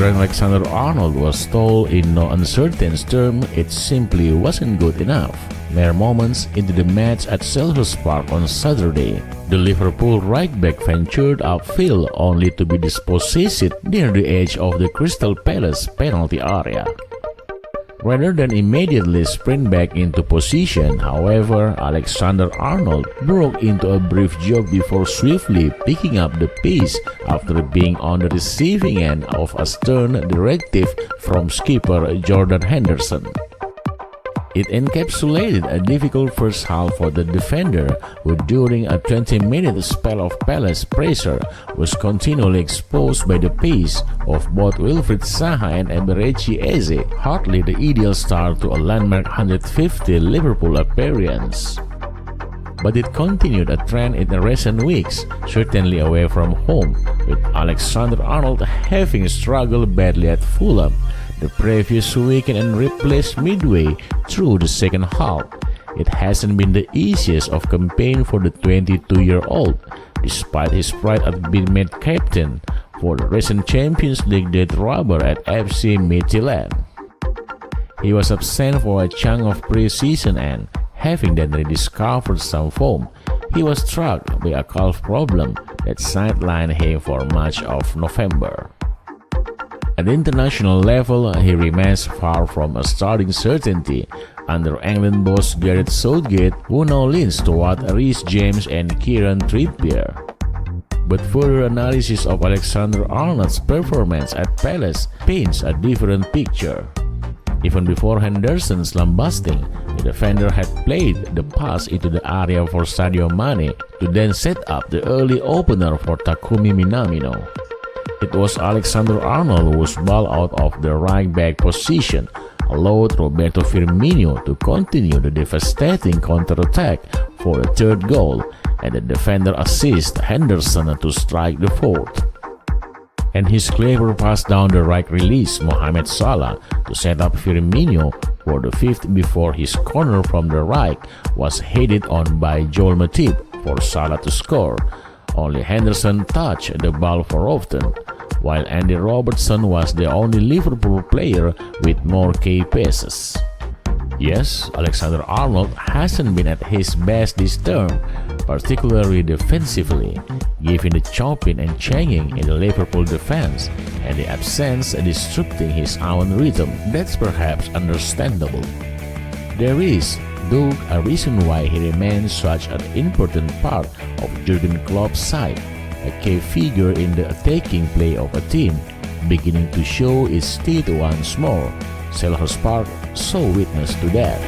Trent Alexander-Arnold was told in no uncertain terms it simply wasn't good enough. Mere moments into the match at Selhurst Park on Saturday, the Liverpool right-back ventured upfield only to be dispossessed near the edge of the Crystal Palace penalty area. Rather than immediately sprint back into position, however, Alexander-Arnold broke into a brief jog before swiftly picking up the pace after being on the receiving end of a stern directive from skipper Jordan Henderson. It encapsulated a difficult first half for the defender, who during a 20-minute spell of Palace pressure was continually exposed by the pace of both Wilfried Zaha and Eberechi Eze, hardly the ideal start to a landmark 150 Liverpool appearance. But it continued a trend in the recent weeks, certainly away from home, with Alexander-Arnold having struggled badly at Fulham the previous weekend and replaced midway through the second half. It hasn't been the easiest of campaign for the 22-year-old, despite his pride at being made captain for the recent Champions League death rubber at FC Midtjylland. He was absent for a chunk of pre-season and, having then rediscovered some form, he was struck by a calf problem that sidelined him for much of November. At the international level, he remains far from a starting certainty under England boss Gareth Southgate, who now leans toward Reece James and Kieran Trippier. But further analysis of Alexander-Arnold's performance at Palace paints a different picture. Even before Henderson's lambasting, the defender had played the pass into the area for Sadio Mane to then set up the early opener for Takumi Minamino. It was Alexander-Arnold whose ball out of the right-back position allowed Roberto Firmino to continue the devastating counter-attack for the third goal, and the defender assisted Henderson to strike the fourth. And his clever pass down the right released Mohamed Salah to set up Firmino for the fifth before his corner from the right was headed on by Joel Matip for Salah to score. Only Henderson touched the ball for often, while Andy Robertson was the only Liverpool player with more key passes. Yes, Alexander-Arnold hasn't been at his best this term, particularly defensively, given the chopping and changing in the Liverpool defense and the absence disrupting his own rhythm. That's perhaps understandable. There is, though, a reason why he remains such an important part of Jurgen Klopp's side, a key figure in the attacking play of a team, beginning to show its teeth once more. Selhurst Park saw witness to that.